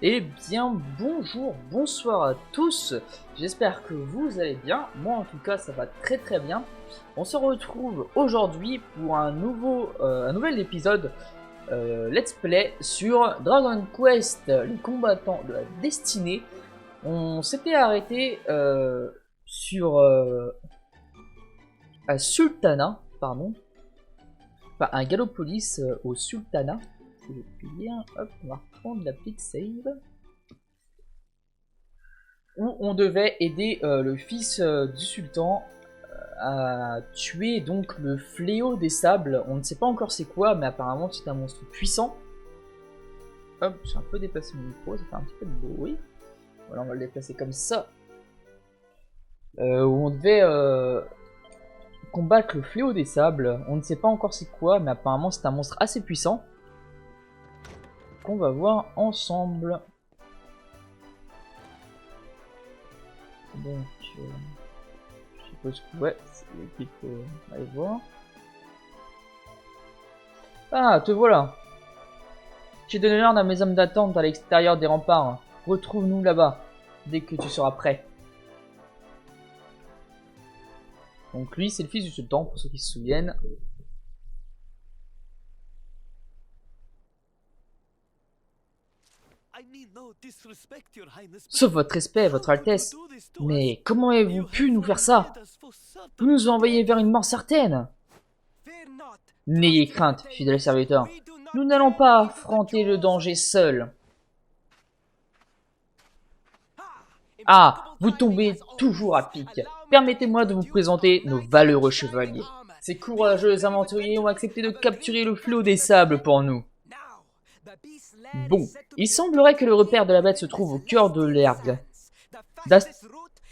Eh bien, bonjour, bonsoir à tous. J'espère que vous allez bien. Moi, en tout cas, ça va très très bien. On se retrouve aujourd'hui pour un nouvel épisode Let's Play sur Dragon Quest, les combattants de la destinée. On s'était arrêté à Sultana, pardon. Enfin, un Gallopolis au Sultana. Je vais bien, hop, on va reprendre la petite save. Où on devait aider le fils du sultan à tuer donc le fléau des sables. On ne sait pas encore c'est quoi, mais apparemment c'est un monstre puissant. Hop, j'ai un peu déplacé mon micro, ça fait un petit peu de bruit. Voilà, on va le déplacer comme ça. Où on devait combattre le fléau des sables. On ne sait pas encore c'est quoi, mais apparemment c'est un monstre assez puissant. Qu'on va voir ensemble. Donc, je suppose que ouais, c'est l'équipe qu'on va aller voir. Ah, te voilà. J'ai donné l'ordre à mes hommes d'attente à l'extérieur des remparts. Retrouve-nous là-bas, dès que tu seras prêt. Donc lui, c'est le fils du sultan, pour ceux qui se souviennent. Sauf votre respect, votre Altesse. Mais comment avez-vous pu nous faire ça? Vous nous envoyez vers une mort certaine. N'ayez crainte, fidèle serviteur. Nous n'allons pas affronter le danger seuls. Ah, vous tombez toujours à pic. Permettez-moi de vous présenter nos valeureux chevaliers. Ces courageux aventuriers ont accepté de capturer le flot des sables pour nous. Bon, il semblerait que le repère de la bête se trouve au cœur de l'ergue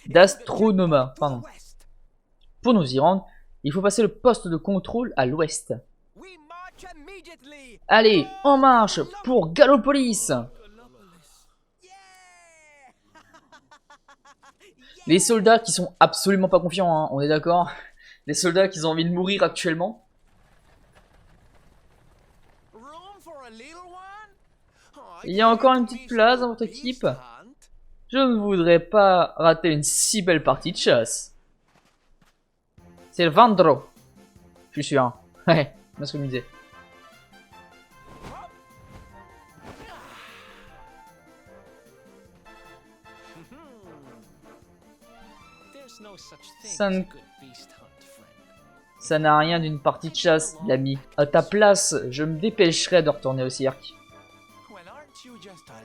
d'Astronoma. Pardon. Pour nous y rendre, il faut passer le poste de contrôle à l'ouest. Allez, en marche pour Gallopolis! Les soldats qui sont absolument pas confiants, hein, on est d'accord? Les soldats qui ont envie de mourir actuellement. Il y a encore une petite place dans votre équipe. Je ne voudrais pas rater une si belle partie de chasse. C'est le Vandro. Je suis sûr. Ouais, c'est ce que je me disais. Ça n'a rien d'une partie de chasse, l'ami. À ta place, je me dépêcherai de retourner au cirque.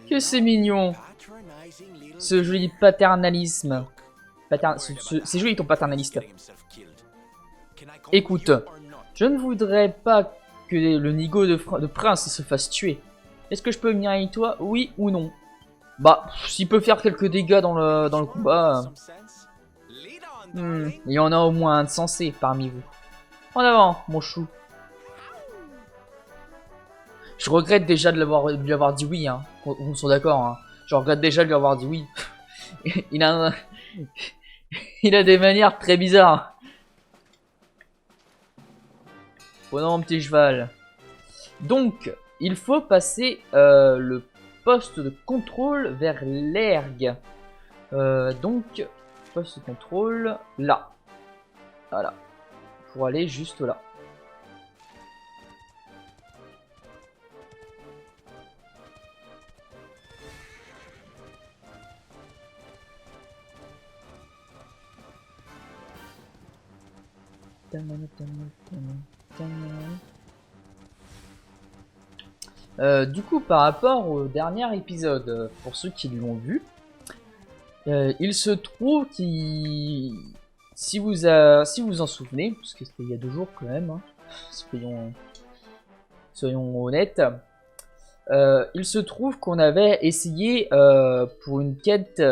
Que c'est mignon. Ce joli paternalisme. C'est joli ton paternaliste. Écoute, je ne voudrais pas que le nigo de prince se fasse tuer. Est-ce que je peux venir avec toi, oui ou non? Bah, s'il peut faire quelques dégâts dans le combat... il y en a au moins un de sensé parmi vous. En avant, mon chou. Je regrette déjà de lui avoir dit oui, hein. On soit d'accord, hein. Je regrette déjà de lui avoir dit oui. il a des manières très bizarres. Prenons mon petit cheval. Donc, il faut passer le poste de contrôle vers l'ergue. Donc, poste de contrôle là. Voilà. Pour aller juste là. Du coup, par rapport au dernier épisode, pour ceux qui l'ont vu, il se trouve qu'il... Si vous en souvenez, parce que c'était il y a 2 jours quand même, hein, soyons honnêtes, il se trouve qu'on avait essayé pour une quête...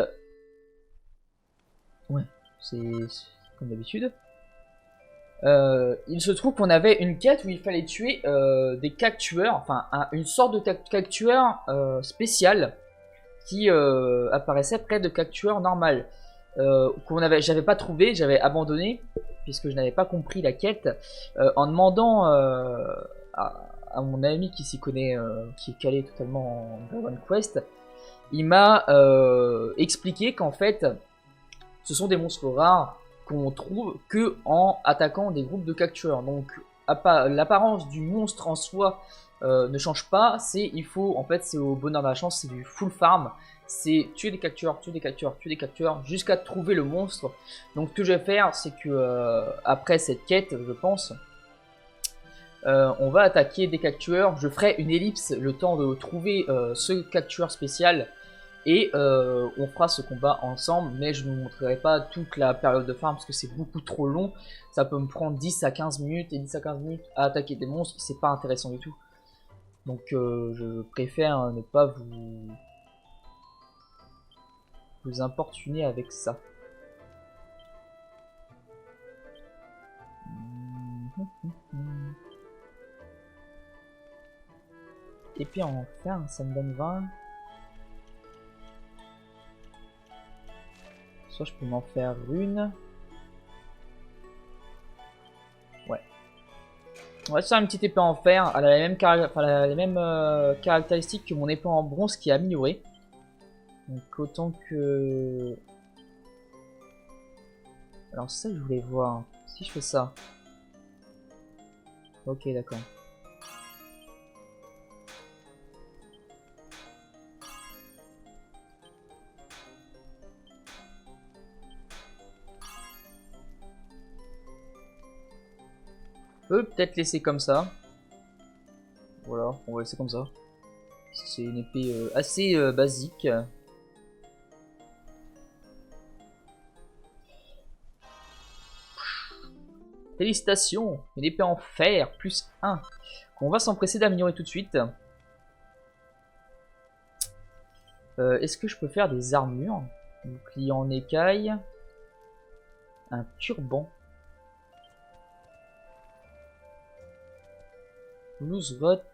Ouais, c'est comme d'habitude. Il se trouve qu'on avait une quête où il fallait tuer des cactueurs, enfin une sorte de cactueur spécial qui apparaissait près de cactueur normal. J'avais pas trouvé, j'avais abandonné puisque je n'avais pas compris la quête en demandant à mon ami qui s'y connaît, qui est calé totalement en Dragon Quest, il m'a expliqué qu'en fait, ce sont des monstres rares qu'on trouve que en attaquant des groupes de captureurs. Donc l'apparence du monstre en soi ne change pas. En fait, c'est au bonheur de la chance, c'est du full farm. C'est tuer des captureurs, tuer des captureurs, tuer des captureurs jusqu'à trouver le monstre. Donc ce que je vais faire, c'est que après cette quête, je pense, on va attaquer des captureurs. Je ferai une ellipse le temps de trouver ce captureur spécial. Et on fera ce combat ensemble, mais je ne vous montrerai pas toute la période de farm parce que c'est beaucoup trop long. Ça peut me prendre 10 à 15 minutes, et 10 à 15 minutes à attaquer des monstres, c'est pas intéressant du tout. Donc je préfère ne pas vous importuner avec ça. Épée en fer, ça me donne 20. Soit je peux m'en faire une. Ouais. On va se faire une petite épée en fer. Elle a les mêmes caractéristiques que mon épée en bronze qui est améliorée. Donc autant que... Alors ça je voulais voir. Si je fais ça. Ok, d'accord. Peut-être laisser comme ça. Voilà, on va laisser comme ça. C'est une épée assez basique. Félicitations, une épée en fer, plus 1. On va s'empresser d'améliorer tout de suite. Est-ce que je peux faire des armures? Bouclier en écaille. Un turban. Loose vote.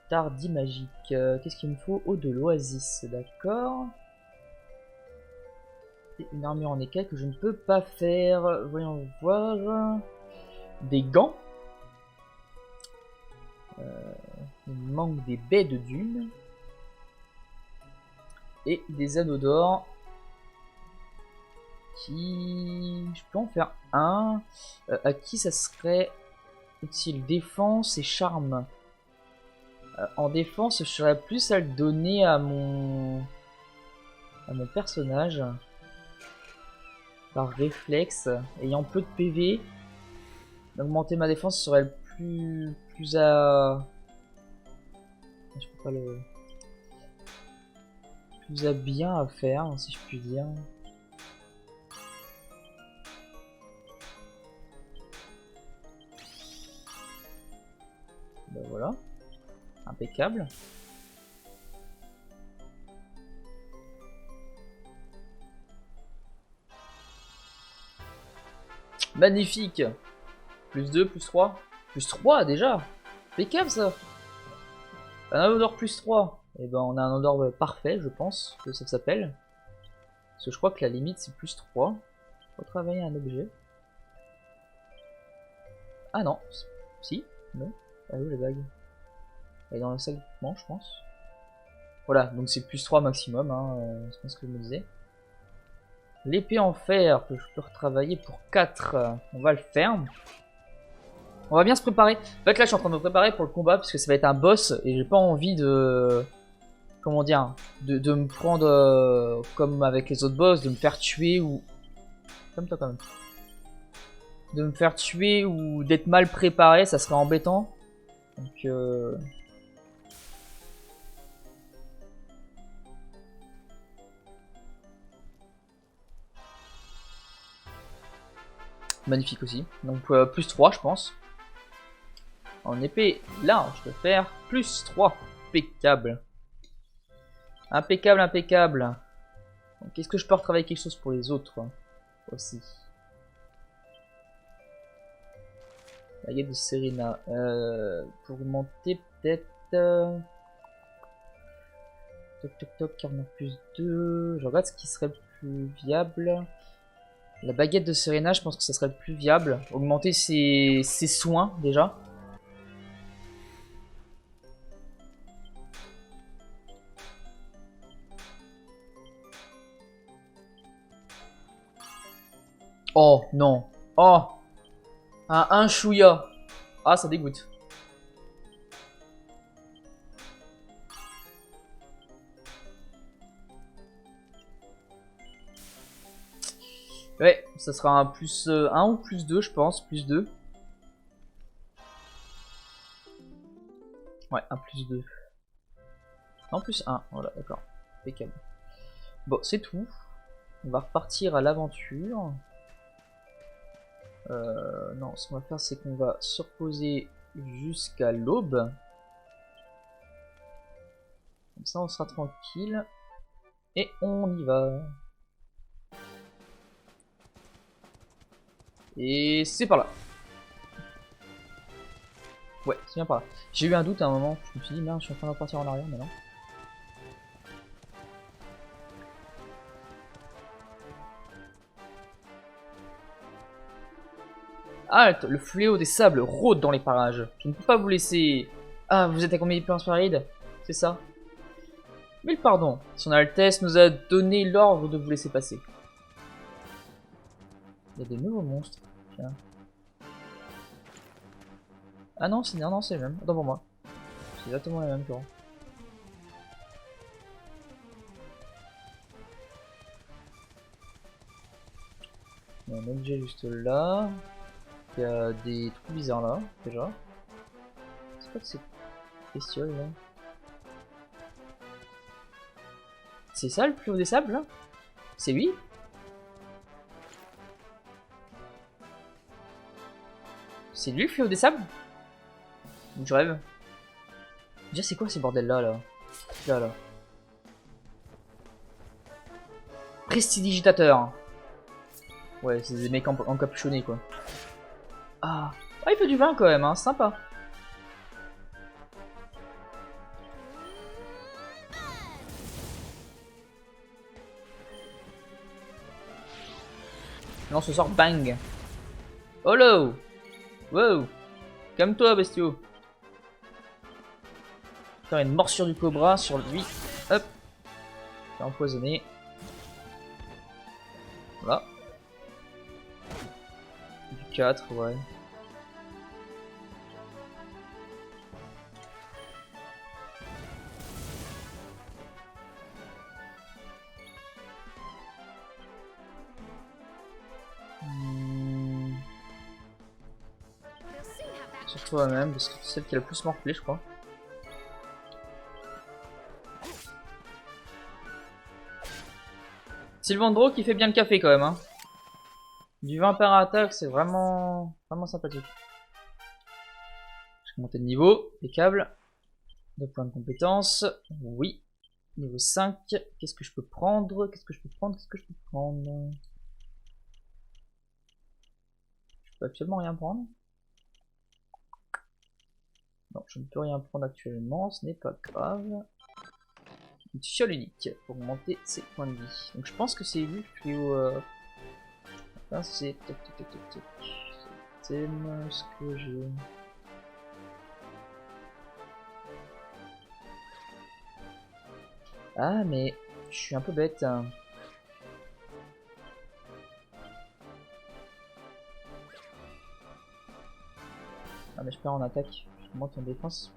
Tardi magique. Qu'est-ce qu'il me faut? Eau de l'oasis, d'accord. Et une armure en écaille que je ne peux pas faire. Voyons voir. Des gants. Il me manque des baies de dune. Et des anneaux d'or. Qui... Je peux en faire un. À qui ça serait utile? Défense et charme. En défense, je serais plus à le donner à mon personnage. Par réflexe. Ayant peu de PV. Augmenter ma défense serait le plus à... Je peux pas le... Plus à bien à faire, si je puis dire. Ben voilà. Impeccable. Magnifique. Plus 2, plus 3. Plus 3 déjà. Impeccable ça. Un odor plus 3. Et ben on a un odor parfait, je pense que ça s'appelle. Parce que je crois que la limite c'est plus 3. Faut travailler un objet. Ah non. Si. Non. Ah où la bague? Elle est dans la salle d'équipement, je pense. Voilà, donc c'est plus 3 maximum, hein, c'est ce que je me disais. L'épée en fer que je peux retravailler pour 4, on va le faire. On va bien se préparer. En fait là je suis en train de me préparer pour le combat parce que ça va être un boss et j'ai pas envie de... Comment dire, de me prendre comme avec les autres boss, de me faire tuer ou... Comme toi quand même. De me faire tuer ou d'être mal préparé, ça serait embêtant. Donc magnifique aussi. Donc plus 3 je pense. En épée large, je peux faire plus 3. Impeccable. Impeccable, impeccable. Est-ce que je peux retravailler quelque chose pour les autres aussi? La guette de Serena. Pour monter peut-être... Toc toc toc, 49 plus 2. Je regarde ce qui serait le plus viable. La baguette de Serena, je pense que ça serait le plus viable. Augmenter ses soins déjà. Oh non. Oh. Un chouïa. Ah, ça dégoûte. Ouais, ça sera un plus 1 ou plus 2, je pense. Plus 2. Ouais, un plus 2. Non, plus 1. Voilà, d'accord. Impeccable. Bon, c'est tout. On va repartir à l'aventure. Non, ce qu'on va faire, c'est qu'on va se reposer jusqu'à l'aube. Comme ça, on sera tranquille. Et on y va. Et c'est par là. Ouais, c'est bien par là. J'ai eu un doute à un moment. Je me suis dit, merde, je suis en train de repartir en arrière, mais non. Halte, le fléau des sables rôde dans les parages. Je ne peux pas vous laisser... Ah, vous êtes accompagné de Prince Farid? C'est ça? Mille pardons, son Altesse nous a donné l'ordre de vous laisser passer. Il y a des nouveaux monstres. Tiens. Ah non, c'est le même. Attends pour moi. C'est exactement le même, genre. Il y a un objet juste là. Il y a des trucs bizarres là, déjà. C'est quoi que c'est bestiole là? C'est ça le fléau des sables là? C'est lui? C'est lui le fléau des sables? Ou je rêve? Déjà c'est quoi ces bordels là là? Là. Prestidigitateur. Ouais, c'est des mecs encapuchonnés quoi. Ah, il fait du vin quand même, hein, sympa. Non, ce sort bang. Holo. Wow. Calme-toi, bestiaux. Faire une morsure du cobra sur lui. Hop. C'est empoisonné. Voilà. Du 4, ouais. Sur toi-même, parce que c'est celle qui a le plus morflé, je crois. Sylvandro qui fait bien le café quand même, hein. Du vin par attaque, c'est vraiment sympathique. Je vais monter de niveau, impeccable. 2 points de compétence, oui. Niveau 5, qu'est-ce que je peux prendre? Qu'est-ce que je peux prendre? Je peux actuellement rien prendre. Non, je ne peux rien prendre actuellement, ce n'est pas grave. Une fiole unique pour augmenter ses points de vie. Donc je pense que c'est lui le fléau. Enfin, c'est thème, ce que j'ai. Ah mais je suis un peu bête. Hein. Ah mais je perds en attaque. Je monte en défense.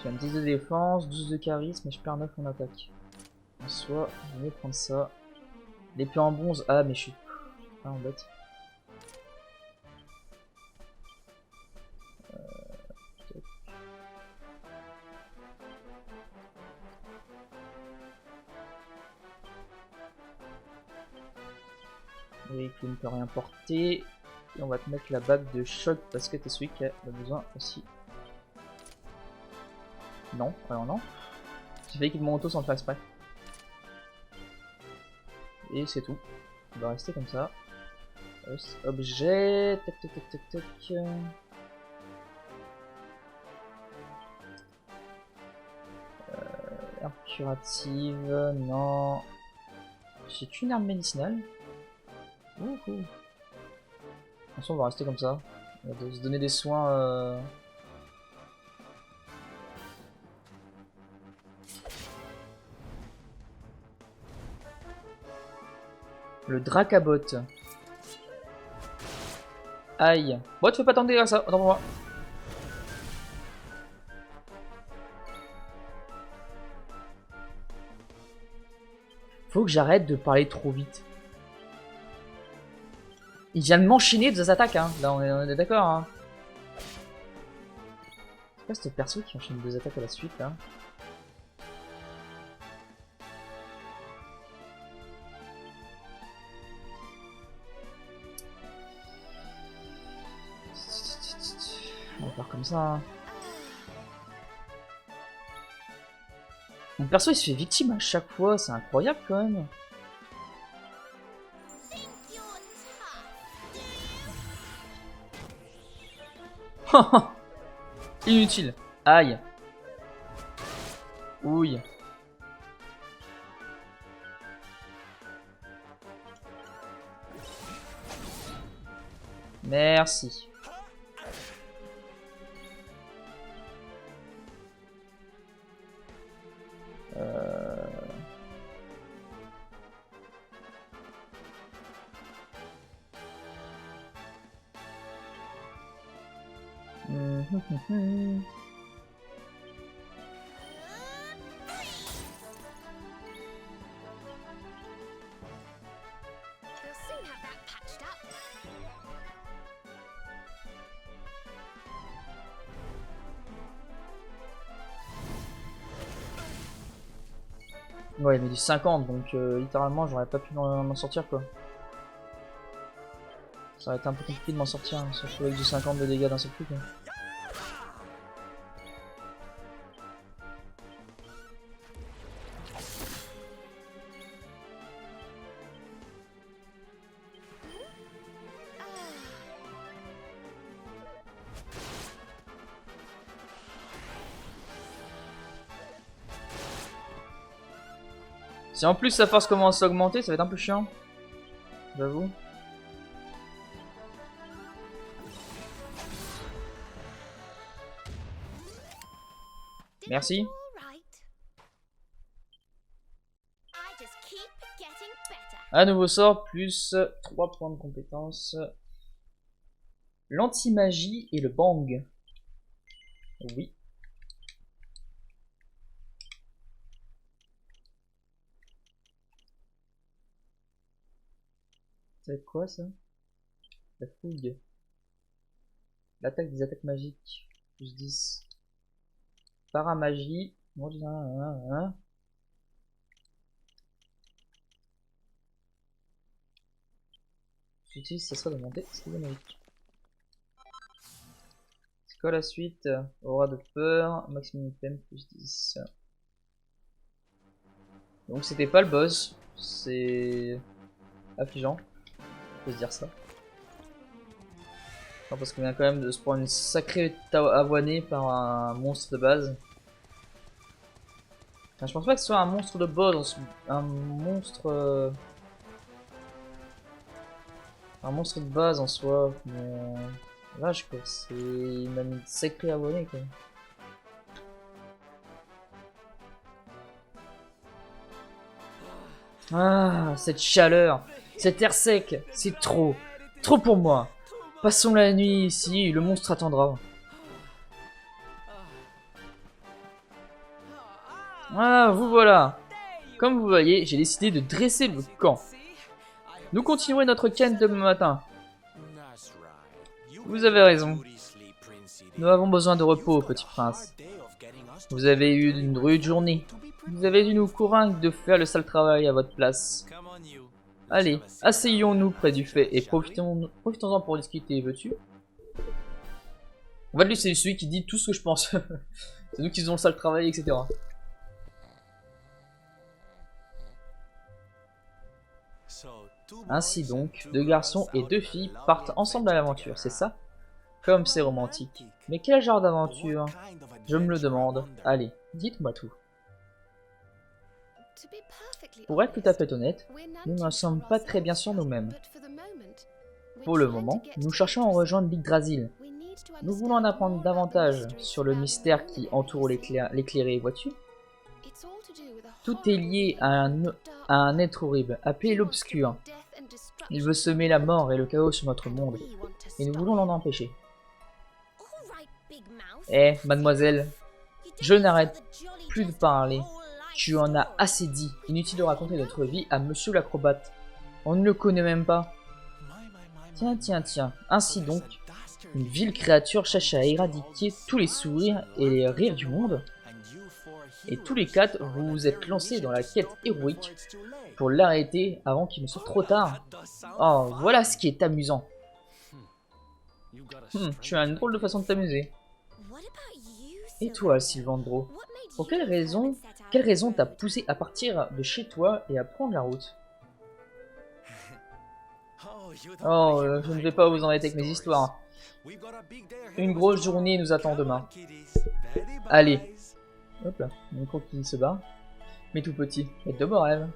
J'ai un 10 de défense, 12 de charisme et je perds 9 en attaque. En soi, je vais prendre ça. L'épée en bronze. Ah mais je suis pas en bête. Et qui ne peut rien porter. Et on va te mettre la bague de choc parce que t'es celui qui a besoin aussi. Non, alors non. J'ai fait qu'il mon auto sans le faire exprès. Et c'est tout. On va rester comme ça. Objet. Tac tac tac tac tac. Herbe curative. Non. C'est une arme médicinale. Ouhou. De toute façon, on va rester comme ça. On va se donner des soins. Le Dracabot. Aïe. Bon, tu fais pas tant de dégâts que ça. Attends pour moi. Faut que j'arrête de parler trop vite. Il vient de m'enchaîner des attaques, hein. Là, on est d'accord, hein. C'est pas ce perso qui enchaîne deux attaques à la suite, là. On va faire comme ça, hein. Mon perso il se fait victime à chaque fois, c'est incroyable quand même. Inutile. Aïe. Ouille. Merci. Ouais, il m'a dit 50, donc littéralement j'aurais pas pu m'en sortir quoi. Ça aurait été un peu compliqué de m'en sortir, hein, surtout avec du 50 de dégâts d'un seul coup. Quoi. Si en plus sa force commence à augmenter, ça va être un peu chiant. J'avoue. Merci. Un nouveau sort, plus 3 points de compétence. L'anti-magie et le bang. Oui. Ça va être quoi ça? La fouille. L'attaque des attaques magiques. Plus 10. Paramagie. J'utilise ça sera de monter. C'est magique. C'est quoi la suite? Aura de peur. Maximum item plus 10. Donc c'était pas le boss. C'est affligeant. On peut se dire ça. Non, parce qu'on vient quand même de se prendre une sacrée avoinée par un monstre de base. Enfin, je pense pas que ce soit un monstre de base, un monstre de base en soi. Mais vache quoi, c'est il m'a mis une sacrée avoinée quoi. Ah, cette chaleur, cet air sec, c'est trop pour moi. Passons la nuit ici, le monstre attendra. Ah, vous voilà. Comme vous voyez, j'ai décidé de dresser le camp. Nous continuerons notre quête demain matin. Vous avez raison. Nous avons besoin de repos, petit prince. Vous avez eu une rude journée. Vous avez dû nous convaincre de faire le sale travail à votre place. Allez, asseyons-nous près du feu et profitons-en pour discuter, veux-tu? En fait, lui, c'est celui qui dit tout ce que je pense. C'est nous qui faisons le sale travail, etc. Ainsi donc, 2 garçons et 2 filles partent ensemble à l'aventure, c'est ça? Comme c'est romantique. Mais quel genre d'aventure? Je me le demande. Allez, dites-moi tout. Pour être tout à fait honnête, nous n'en sommes pas très bien sûrs nous-mêmes. Pour le moment, nous cherchons à rejoindre l'Yggdrasil. Nous voulons en apprendre davantage sur le mystère qui entoure l'éclairé, vois-tu? Tout est lié à un être horrible, appelé l'Obscur. Il veut semer la mort et le chaos sur notre monde. Et nous voulons l'en empêcher. Eh, mademoiselle, je n'arrête plus de parler. Tu en as assez dit. Inutile de raconter notre vie à monsieur l'acrobate. On ne le connaît même pas. Tiens, tiens, tiens. Ainsi donc, une vile créature cherche à éradiquer tous les sourires et les rires du monde. Et tous les quatre, vous vous êtes lancés dans la quête héroïque pour l'arrêter avant qu'il ne soit trop tard. Oh, voilà ce qui est amusant. Tu as une drôle de façon de t'amuser. Et toi, Sylvandro, pour quelle raison t'a poussé à partir de chez toi et à prendre la route? Oh, je ne vais pas vous embêter avec mes histoires. Une grosse journée nous attend demain. Allez. Hop là, mon micro qui se bat. Mais tout petit, et de beaux rêves.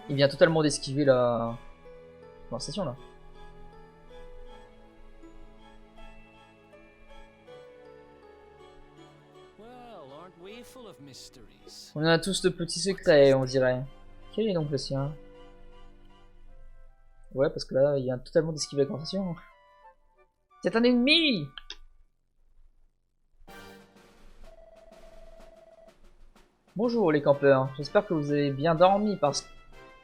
Il vient totalement d'esquiver la conversation là. On a tous de petits secrets, on dirait. Quel est donc le sien? Ouais, parce que là, il vient totalement d'esquiver la conversation. C'est un ennemi! Bonjour les campeurs, j'espère que vous avez bien dormi parce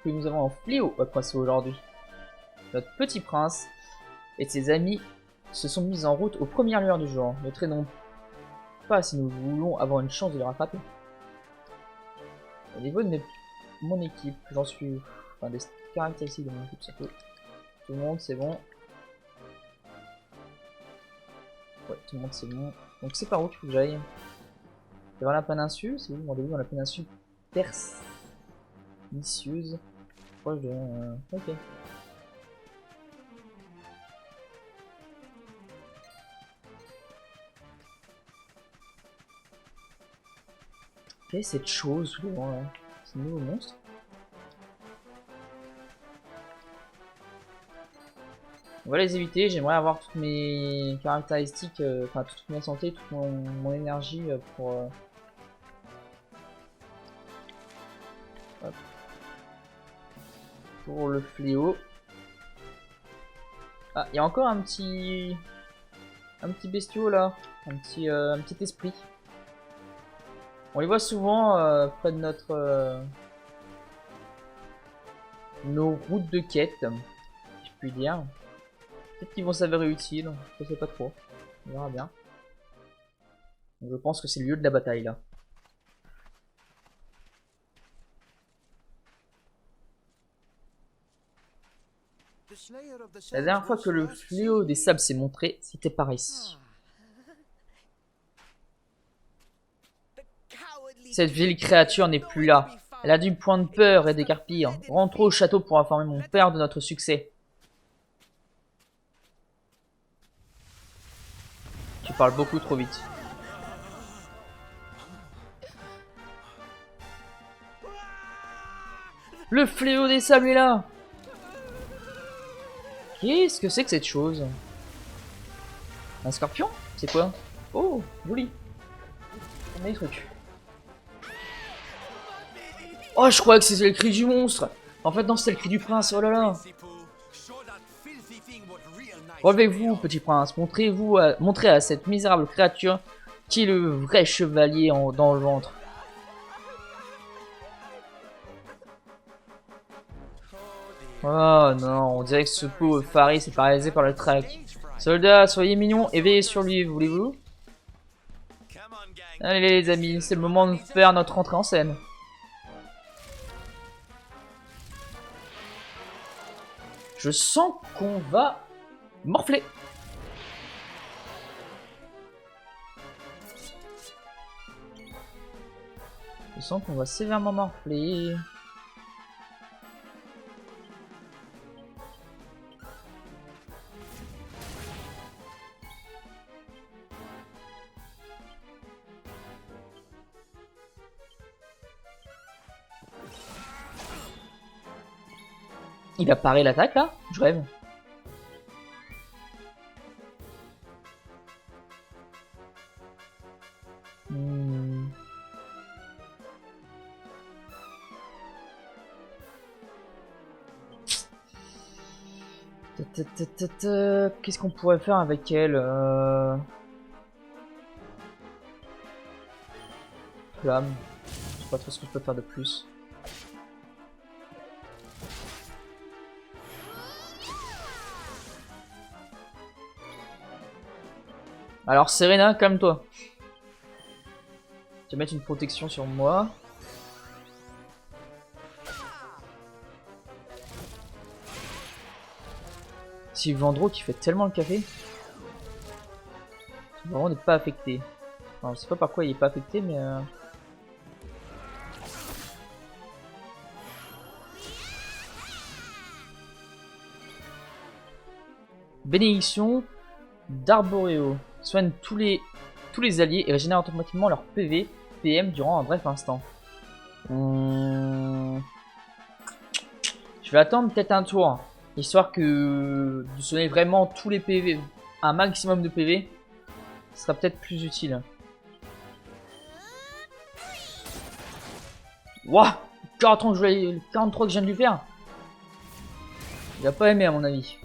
que nous avons un fléau à passer aujourd'hui. Notre petit prince et ses amis se sont mis en route aux premières lueurs du jour. Ne traînons pas si nous voulons avoir une chance de les rattraper. Au niveau de mon équipe, j'en suis... Enfin, des caractéristiques de mon équipe, ça peut... Tout le monde, c'est bon. Ouais, tout le monde, c'est bon. Donc c'est par où qu'il faut que j'aille? Vers la péninsule, c'est où? Rendez-vous dans la péninsule pernicieuse. Proche de... Ok. Quelle est cette chose sous le vent là? C'est un nouveau monstre? On va les éviter, j'aimerais avoir toutes mes caractéristiques, enfin toute ma santé, toute mon énergie pour... Hop. Pour le fléau. Ah, il y a encore un petit bestiau là, un petit esprit. On les voit souvent près de nos routes de quête, si je puis dire. Peut-être qu'ils vont s'avérer utiles, je sais pas trop. On verra bien. Donc, je pense que c'est le lieu de la bataille là. La dernière fois que le fléau des sables s'est montré, c'était par ici. Cette vieille créature n'est plus là. Elle a du point de peur et d'écarpir. Rentrons au château pour informer mon père de notre succès. Tu parles beaucoup trop vite. Le fléau des sables est là. Qu'est-ce que c'est que cette chose? Un scorpion? C'est quoi? Oh, joli. On a des trucs. Oh, je croyais que c'était le cri du monstre. En fait, non, c'était le cri du prince. Oh là là. Relevez-vous, petit prince. Montrez à cette misérable créature qui est le vrai chevalier dans le ventre. Oh non, on dirait que ce pauvre Faris est paralysé par le trac. Soldats, soyez mignons et veillez sur lui, voulez-vous? Allez les amis, c'est le moment de faire notre entrée en scène. Je sens qu'on va morfler. Je sens qu'on va sévèrement morfler. Il a paré l'attaque là? Je rêve. Qu'est-ce qu'on pourrait faire avec elle Flamme. Je sais pas trop ce que je peux faire de plus. Alors Serena, calme-toi. Tu vas mettre une protection sur moi. Si Vendro qui fait tellement le café. Vraiment n'est pas affecté. Alors, je sais pas par quoi il est pas affecté mais Bénédiction d'Arboréo. Soigne tous les alliés et régénère automatiquement leur PV PM durant un bref instant. Je vais attendre peut-être un tour. Histoire que de soigner vraiment tous les PV, un maximum de PV, ce sera peut-être plus utile. Wouah, 43 que je viens de lui faire. Il a pas aimé à mon avis.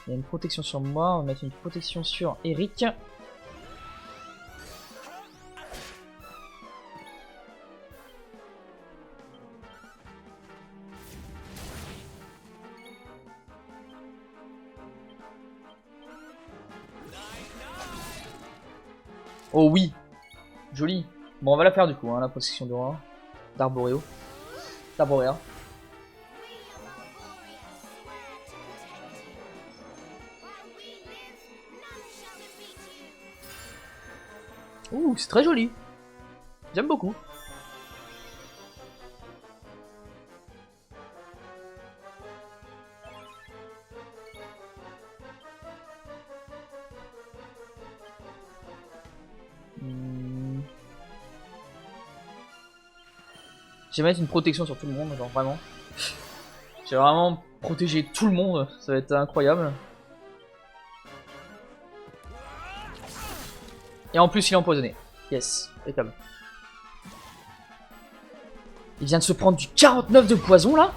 Il y a une protection sur moi, on va mettre une protection sur Eric. Oh oui, joli. Bon, on va la faire du coup, hein, la protection d'Arboréo. D'Arboréa. Ouh, c'est très joli. J'aime beaucoup. Je vais mettre une protection sur tout le monde, genre vraiment. J'ai vraiment protégé tout le monde, ça va être incroyable. Et en plus il est empoisonné. Yes, impeccable. Il vient de se prendre du 49 de poison là.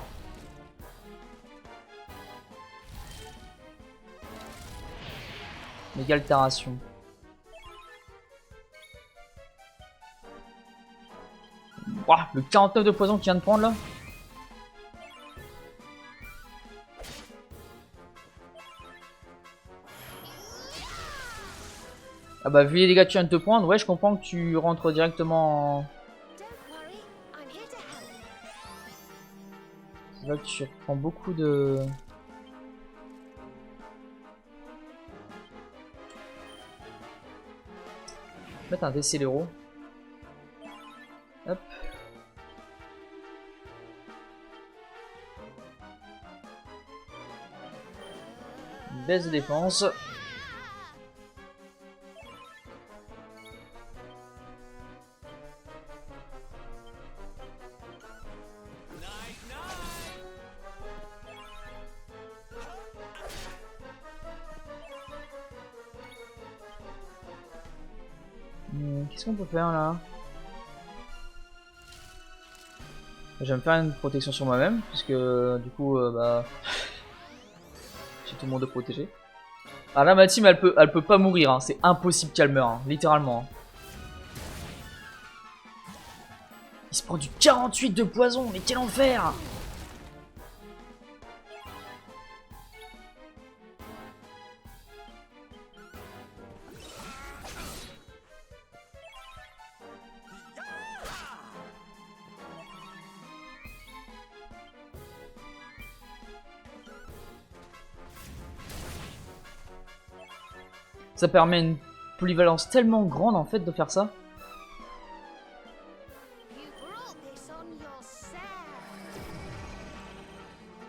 Méga altération. Waouh, le 49 de poison qu'il vient de prendre là. Ah bah vu les dégâts que tu viens de te prendre, ouais je comprends que tu rentres directement en... C'est là que tu reprends beaucoup de... Mettre un décéléro. Hop. Une baisse de défense. Qu'est-ce qu'on peut faire là? Je vais me faire une protection sur moi-même, puisque du coup, bah, j'ai tout le monde de protéger. Ah là, ma team, elle peut pas mourir, hein. C'est impossible qu'elle meure, hein, littéralement. Il se prend du 48 de poison, mais quel enfer! Ça permet une polyvalence tellement grande en fait de faire ça.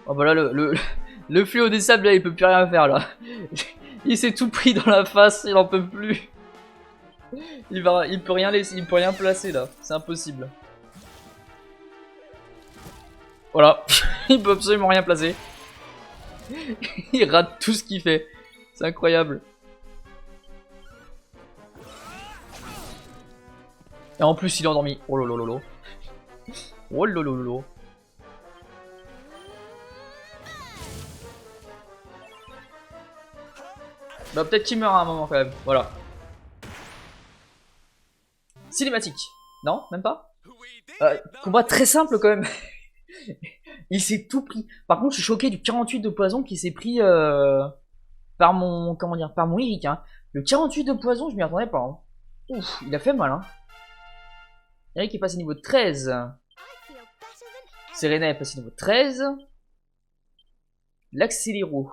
Oh bah là le fléau des sables là il peut plus rien faire là. Il s'est tout pris dans la face, il en peut plus. Il peut rien laisser, il peut rien placer là, c'est impossible. Voilà, il peut absolument rien placer. Il rate tout ce qu'il fait, c'est incroyable. Et en plus il est endormi. Oh lolololo. Oh lolololo. Bah, peut-être qu'il meurt à un moment quand même. Voilà. Cinématique. Non, même pas. Combat très simple quand même. Il s'est tout pris. Par contre, je suis choqué du 48 de poison qui s'est pris par mon, comment dire, par mon Eric. Hein. Le 48 de poison, je m'y attendais pas. Hein. Ouf, il a fait mal. Hein. Eric est passé niveau 13. Serena est passé niveau 13. L'accéléro.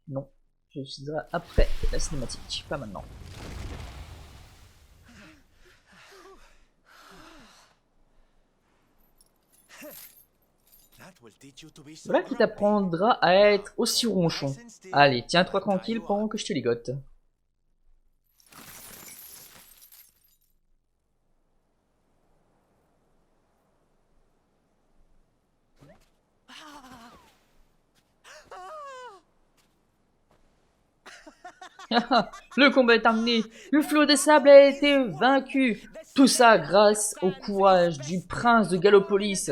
Non, je l'utiliserai après la cinématique, pas maintenant. Voilà qui t'apprendra à être aussi ronchon. Allez, tiens-toi tranquille pendant que je te ligote. Le combat est terminé. Le flot des sables a été vaincu. Tout ça grâce au courage du prince de Gallopolis.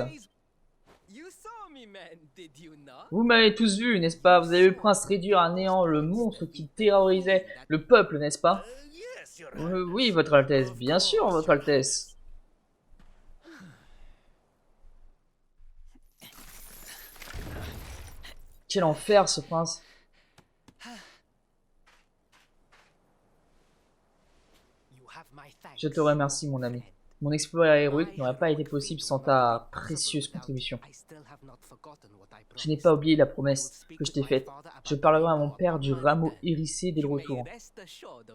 Vous m'avez tous vu, n'est-ce pas? Vous avez vu le prince réduire à néant le monstre qui terrorisait le peuple, n'est-ce pas? Oui, votre Altesse. Bien sûr, votre Altesse. Quel enfer, ce prince. Je te remercie, mon ami. Mon exploit héroïque n'aurait pas été possible sans ta précieuse contribution. Je n'ai pas oublié la promesse que je t'ai faite. Je parlerai à mon père du rameau hérissé dès le retour.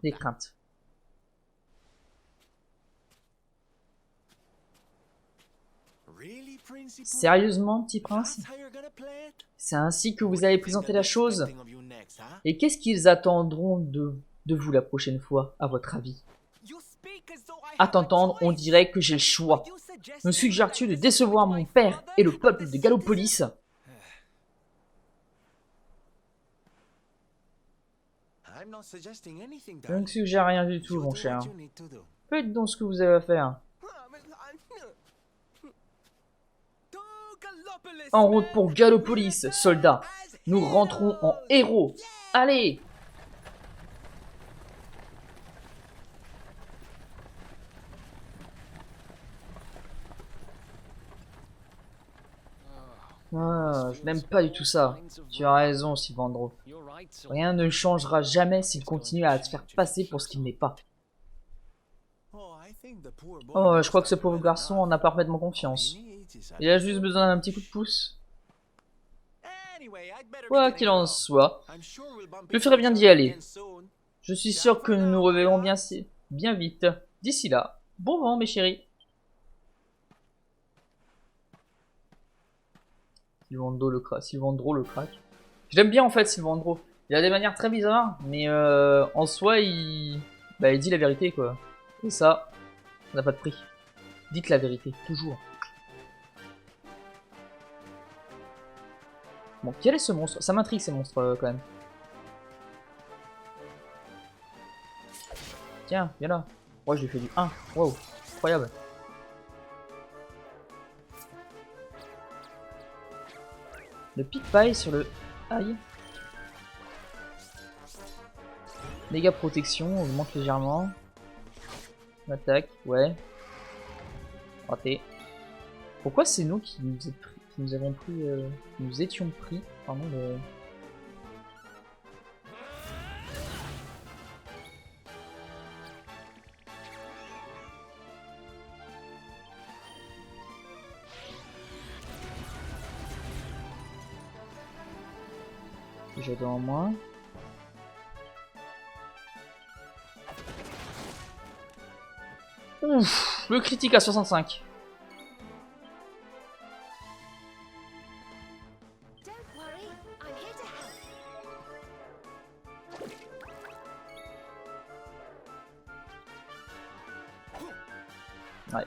Des craintes. Sérieusement, petit prince? C'est ainsi que vous allez présenter la chose? Et qu'est-ce qu'ils attendront de vous la prochaine fois, à votre avis? À t'entendre, on dirait que j'ai le choix. Me suggères-tu de décevoir mon père et le peuple de Gallopolis? Je ne suggère rien du tout, mon cher. Faites donc ce que vous avez à faire. En route pour Gallopolis, soldats. Nous rentrons en héros. Allez! Ah, je n'aime pas du tout ça. Tu as raison, Sylvandro. Rien ne changera jamais s'il continue à se faire passer pour ce qu'il n'est pas. Oh, je crois que ce pauvre garçon en a parfaitement confiance. Il a juste besoin d'un petit coup de pouce. Quoi qu'il en soit, je ferais bien d'y aller. Je suis sûr que nous nous reverrons bien vite. D'ici là, bon vent, mes chéris. Sylvandro le crack. Je l'aime bien en fait, Sylvandro. Il a des manières très bizarres, mais en soi, il dit la vérité quoi. Et ça n'a pas de prix. Dites la vérité, toujours. Bon, quel est ce monstre? Ça m'intrigue ces monstres quand même. Tiens, viens là. Ouais, je lui fais du 1. Wow, incroyable. Le pique-paille sur le... Aïe. Méga protection, augmente légèrement. Attaque, ouais. Raté. Pourquoi c'est nous qui nous étions pris, pardon, le... J'ai devant moi. Ouf, le critique à 65. Ouais.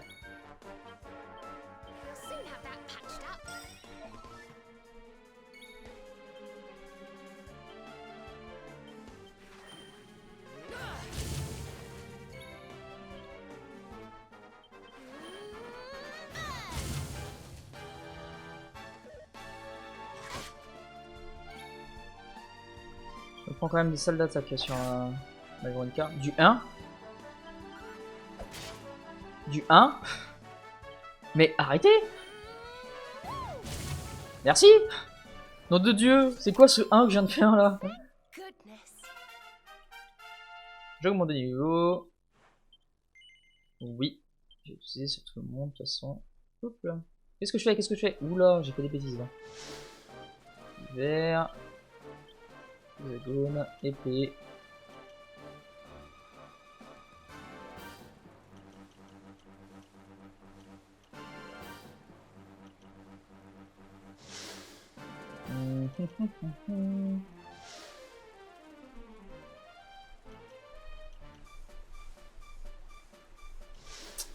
prend quand même des salles d'attaque sur la Veronica. Du 1. Du 1. Mais arrêtez. Merci. Nom de Dieu, c'est quoi ce 1 que je viens de faire là? J'augmente de niveau. Oui. J'ai utilisé sur tout le monde de toute façon. Hop là. Qu'est-ce que je fais? Qu'est-ce que je fais? Oula, j'ai fait des bêtises là. Vert. Hexagone. Épée.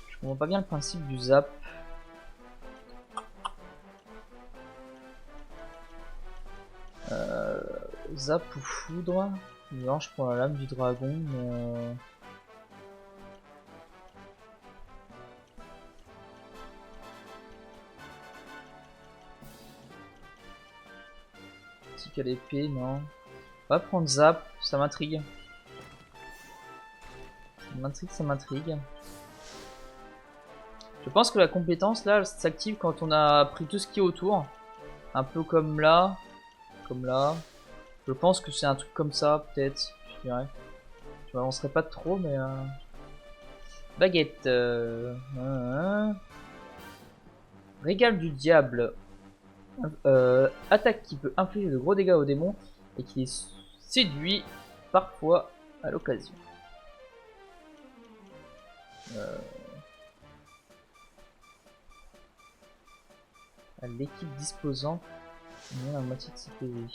Je comprends pas bien le principe du zap. Zap ou foudre. Non, je prends la lame du dragon, mais si qu'à l'épée, non. On va prendre zap, ça m'intrigue. Ça m'intrigue. Je pense que la compétence là, elle s'active quand on a pris tout ce qui est autour. Un peu comme là. Comme là. Je pense que c'est un truc comme ça, peut-être. Je dirais. Je m'avancerai pas trop, mais baguette. Régal du diable. Attaque qui peut infliger de gros dégâts aux démons et qui est séduit parfois à l'occasion. À l'équipe disposant la moitié de ses PV.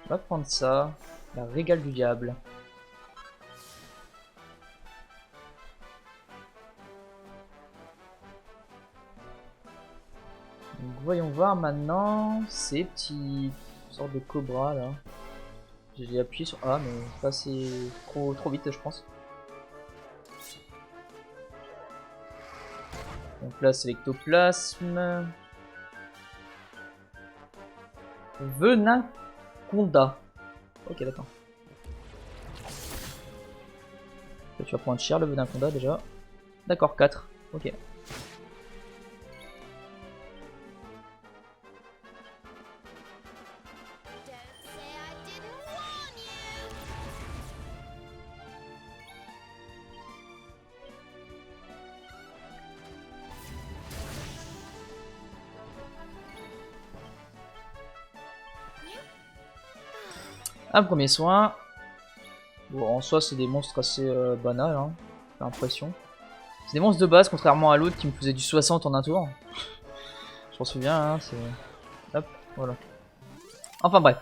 On va prendre ça. La régale du diable. Donc, voyons voir maintenant ces petits sortes de cobras là. J'ai appuyé sur A mais pas assez trop vite je pense. Donc là c'est l'ectoplasme. Venaconda. Ok d'accord. Là, tu vas prendre cher le Venaconda déjà. D'accord 4. Ok. Un premier soin. Bon, en soi, c'est des monstres assez banals, hein. J'ai l'impression. C'est des monstres de base, contrairement à l'autre qui me faisait du 60 en un tour. Je m'en souviens, hein, c'est. Hop, voilà. Enfin bref.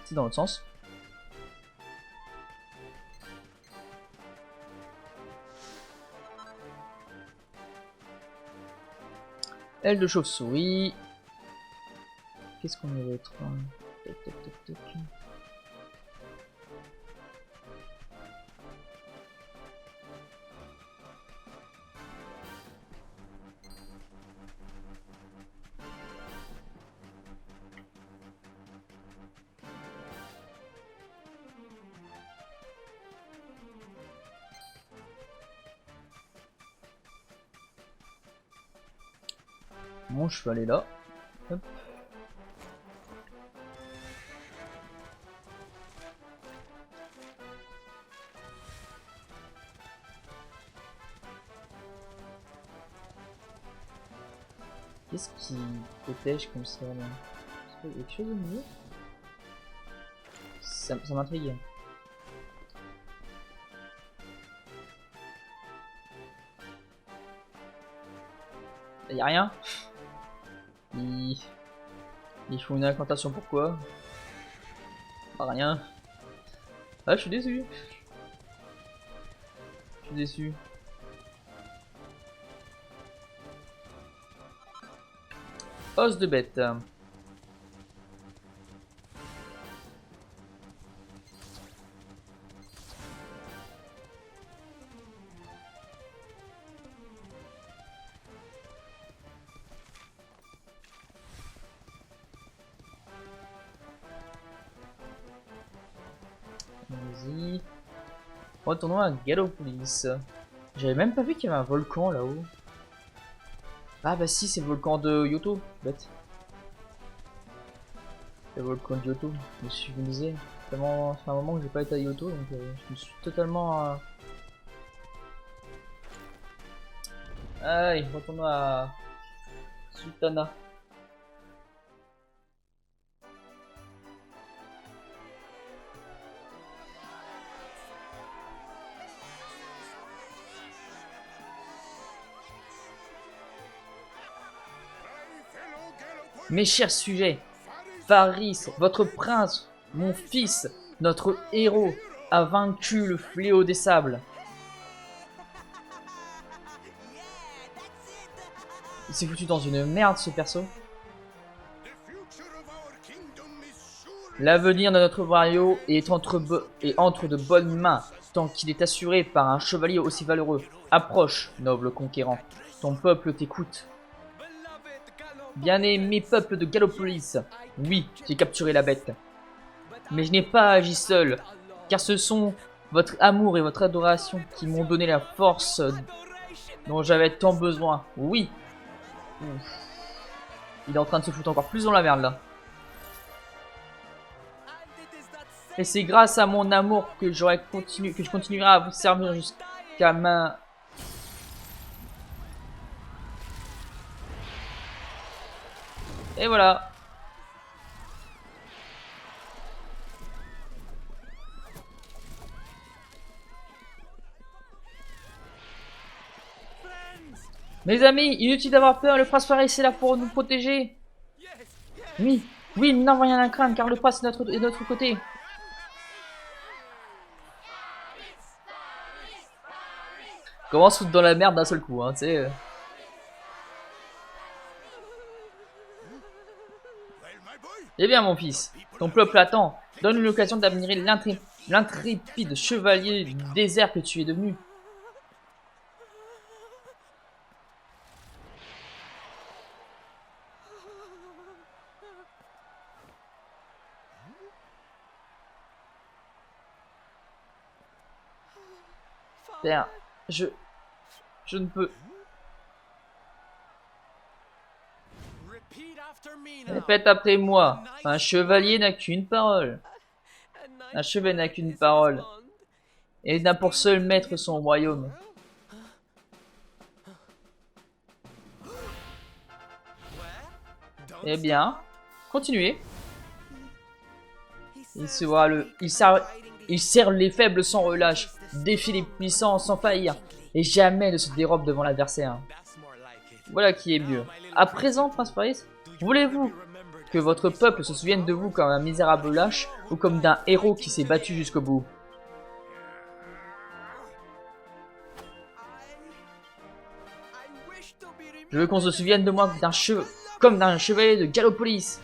C'est dans l'autre sens. Aile de chauve-souris. Qu'est-ce qu'on a d'autre? Toc, toc, toc, toc. Bon, je vais aller là. Hop. Qu'est-ce qui protège comme ça là? Est-ce qu'il y a quelque chose au milieu? Ça m'intrigue. Y'a rien? Ils font une incantation pourquoi? Pas rien. Ah, je suis déçu. Je suis déçu. Os de bête. Vas-y. Retournons à Gallopolis. J'avais même pas vu qu'il y avait un volcan là-haut. Ah bah si, c'est le volcan de Yoto, bête. Le volcan de Yoto, je me suis visé. Tellement, ça fait un moment que j'ai pas été à Yoto, donc je me suis totalement... Allez, retournons à Sultana. Mes chers sujets, Faris, votre prince, mon fils, notre héros, a vaincu le fléau des sables. Il s'est foutu dans une merde ce perso. L'avenir de notre royaume est entre de bonnes mains, tant qu'il est assuré par un chevalier aussi valeureux. Approche, noble conquérant, ton peuple t'écoute. Bien-aimé peuple de Gallopolis, oui, j'ai capturé la bête. Mais je n'ai pas agi seul, car ce sont votre amour et votre adoration qui m'ont donné la force dont j'avais tant besoin. Oui. Ouf. Il est en train de se foutre encore plus dans la merde là. Et c'est grâce à mon amour que je continuerai à vous servir jusqu'à ma... Et voilà. Mes amis, inutile d'avoir peur, le prince Faris est là pour nous protéger. Oui, oui, nous n'avons rien à craindre car le prince est de notre côté. Comment se foutre dans la merde d'un seul coup, hein, tu sais. Eh bien, mon fils, ton peuple attend. Donne-lui l'occasion d'admirer l'intrépide chevalier du désert que tu es devenu. Père, je ne peux... Répète après moi. Un chevalier n'a qu'une parole. Un chevalier n'a qu'une parole. Et n'a pour seul maître son royaume. Eh bien, continuez. Il serre les faibles sans relâche, défie les puissants sans faillir, et jamais ne se dérobe devant l'adversaire. Voilà qui est mieux. À présent, Prince Faris, voulez-vous que votre peuple se souvienne de vous comme un misérable lâche ou comme d'un héros qui s'est battu jusqu'au bout? Je veux qu'on se souvienne de moi comme d'un chevalier de Gallopolis.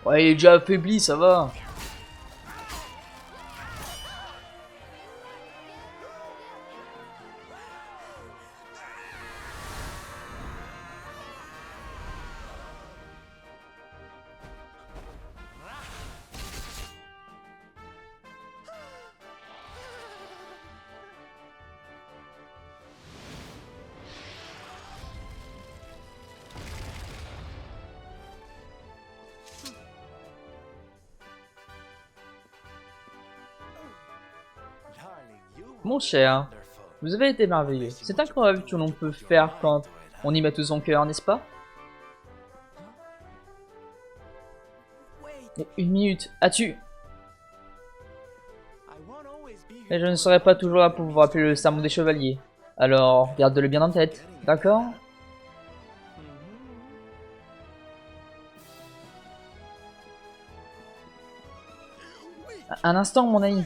Ouais, il est déjà affaibli, ça va. Mon cher, vous avez été merveilleux. C'est incroyable que l'on peut faire quand on y met tout son cœur, n'est-ce pas? Une minute, as-tu... Et je ne serai pas toujours là pour vous rappeler le sermon des chevaliers. Alors, garde-le bien en tête, d'accord? Un instant, mon ami.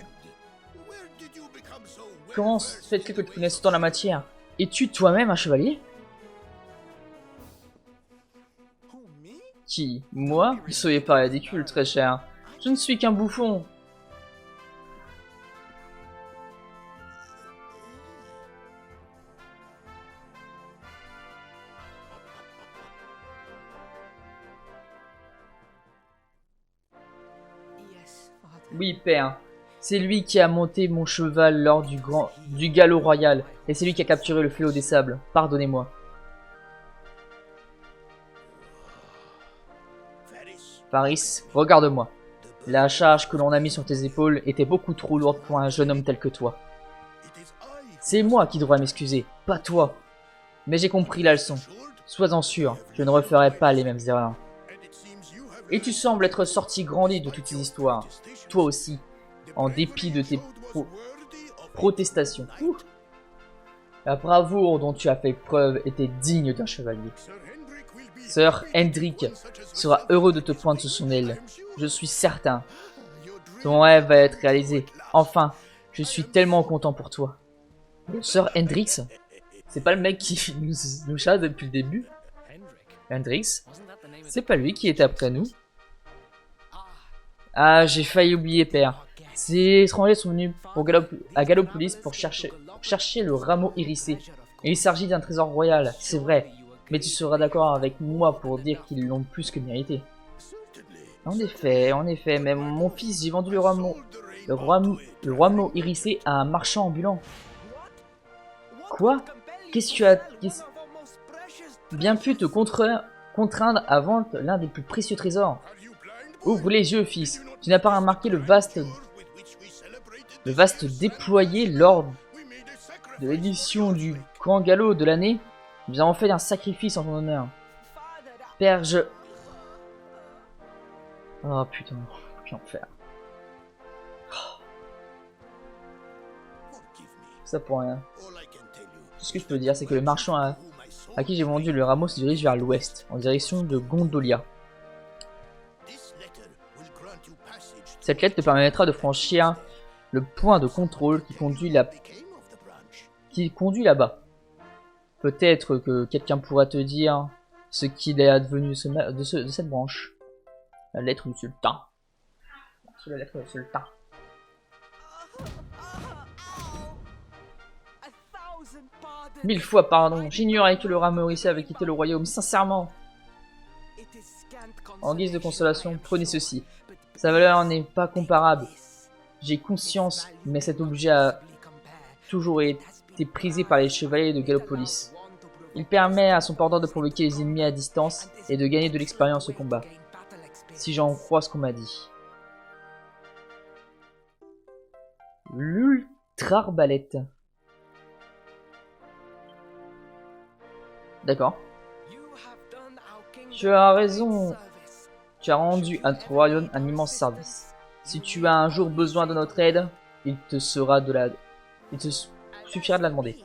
Comment se fait-il que tu connaisses autant la matière? Es-tu toi-même un chevalier? Qui? Moi? Ne soyez pas ridicule, très cher. Je ne suis qu'un bouffon. Oui, père. C'est lui qui a monté mon cheval lors du galop royal. Et c'est lui qui a capturé le fléau des sables. Pardonnez-moi. Faris, regarde-moi. La charge que l'on a mise sur tes épaules était beaucoup trop lourde pour un jeune homme tel que toi. C'est moi qui devrais m'excuser, pas toi. Mais j'ai compris la leçon. Sois-en sûr, je ne referai pas les mêmes erreurs. Et tu sembles être sorti grandi de toutes ces histoires. Toi aussi, en dépit de tes protestations. Ouh. La bravoure dont tu as fait preuve était digne d'un chevalier. Sir Hendrik sera heureux de te poindre sous son aile. Je suis certain. Ton rêve va être réalisé. Enfin, je suis tellement content pour toi. Sir Hendrix, c'est pas le mec qui nous chasse depuis le début. Hendrix, c'est pas lui qui était après nous. Ah, j'ai failli oublier, père. Ces étrangers sont venus à Gallopolis pour chercher le rameau hérissé. Et il s'agit d'un trésor royal, c'est vrai. Mais tu seras d'accord avec moi pour dire qu'ils l'ont plus que mérité. En effet, mais mon fils, j'ai vendu le rameau hérissé à un marchand ambulant. Quoi? Qu'est-ce que tu as bien pu te contraindre à vendre l'un des plus précieux trésors? Ouvre les yeux, fils. Tu n'as pas remarqué le vaste déployé lors de l'édition du Grand Galop de l'année? Nous avons fait un sacrifice en ton honneur. Père, je... Oh putain, quel enfer. Ça pour rien. Tout ce que je peux dire, c'est que le marchand à qui j'ai vendu le rameau se dirige vers l'ouest, en direction de Gondolia. Cette lettre te permettra de franchir le point de contrôle qui conduit là-bas. Peut-être que quelqu'un pourra te dire ce qu'il est advenu de cette branche. La lettre du sultan. C'est la lettre du sultan. Mille fois pardon, j'ignorais que le rameau hérissé avait quitté le royaume, sincèrement. En guise de consolation, prenez ceci. Sa valeur n'est pas comparable. J'ai conscience, mais cet objet a toujours été prisé par les chevaliers de Gallopolis. Il permet à son porteur de provoquer les ennemis à distance et de gagner de l'expérience au combat. Si j'en crois ce qu'on m'a dit. L'ultra-arbalète. D'accord. Tu as raison. Tu as rendu à notre royaume un immense service. Si tu as un jour besoin de notre aide, il te suffira de la demander.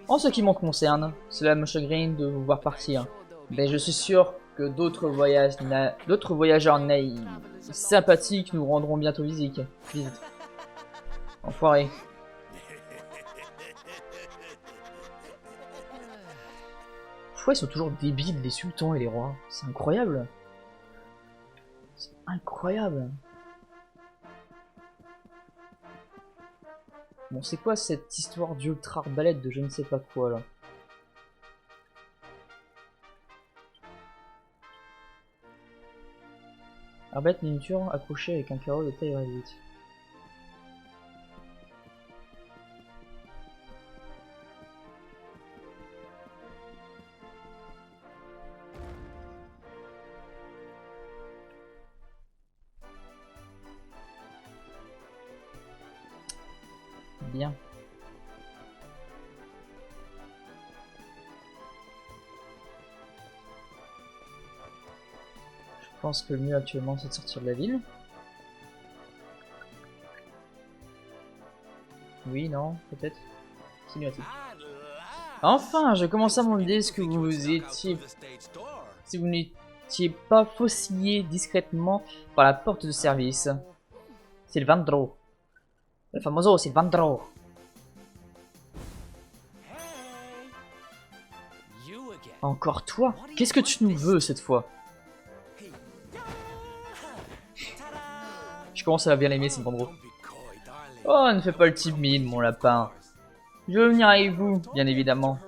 En ce qui me concerne, cela me chagrine de vous voir partir, mais je suis sûr que d'autres voyageurs sympathiques nous rendront bientôt visite. Enfoiré. Pourquoi ils sont toujours débiles, les sultans et les rois? C'est incroyable. C'est incroyable. Bon, c'est quoi cette histoire d'ultra-arbalète de je ne sais pas quoi, là? Arbalète miniature accrochée avec un carreau de taille réduite. Bien. Je pense que le mieux actuellement c'est de sortir de la ville. Oui, non, peut-être. Cinématique. Enfin, je commence à me demander ce que vous étiez... Si vous n'étiez pas faussillé discrètement par la porte de service. Silvandro. Le famoso Silvandro. Encore toi? Qu'est-ce que tu nous veux cette fois? Je commence à bien l'aimer, Silvandro. Oh, ne fais pas le timide, mon lapin. Je veux venir avec vous, bien évidemment.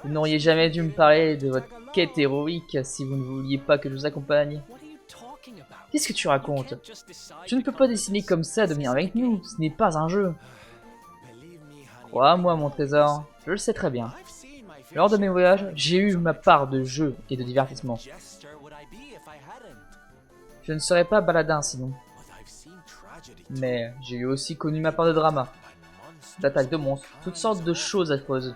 Vous n'auriez jamais dû me parler de votre quête héroïque si vous ne vouliez pas que je vous accompagne. Qu'est-ce que tu racontes? Tu ne peux pas décider comme ça de venir avec nous, ce n'est pas un jeu. Crois-moi, mon trésor, je le sais très bien. Lors de mes voyages, j'ai eu ma part de jeux et de divertissement. Je ne serais pas baladin sinon. Mais j'ai eu aussi connu ma part de drama, d'attaques de monstres, toutes sortes de choses affreuses.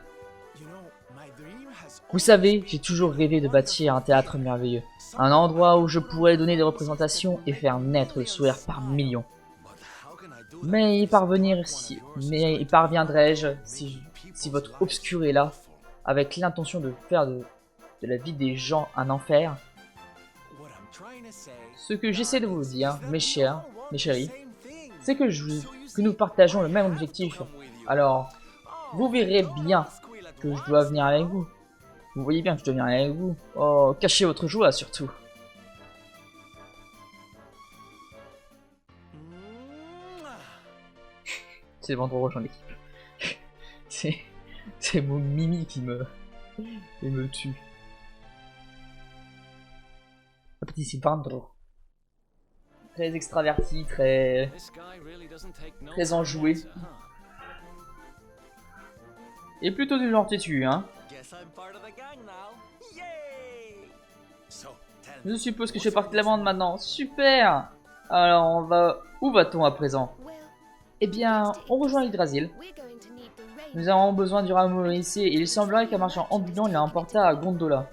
Vous savez, j'ai toujours rêvé de bâtir un théâtre merveilleux. Un endroit où je pourrais donner des représentations et faire naître le sourire par millions. Mais y parviendrai-je si votre obscur est là, avec l'intention de faire de la vie des gens un enfer? Ce que j'essaie de vous dire, mes chéris, c'est que nous partageons le même objectif. Alors, vous verrez bien que je dois venir avec vous. Vous voyez bien que je dois venir avec vous. Oh, cachez votre joie surtout. C'est vraiment trop rejoint l'équipe. C'est mon Mimi qui me tue. Un petit Sylvandro. Très extraverti, très enjoué. Et plutôt du genre têtu, hein. Je suppose que je fais partie de la bande maintenant. Super. Alors où va-t-on à présent? Eh bien, on rejoint Yggdrasil. Nous avons besoin du rameau ici et il semblerait qu'un marchand ambulant l'a emporté à Gondolia.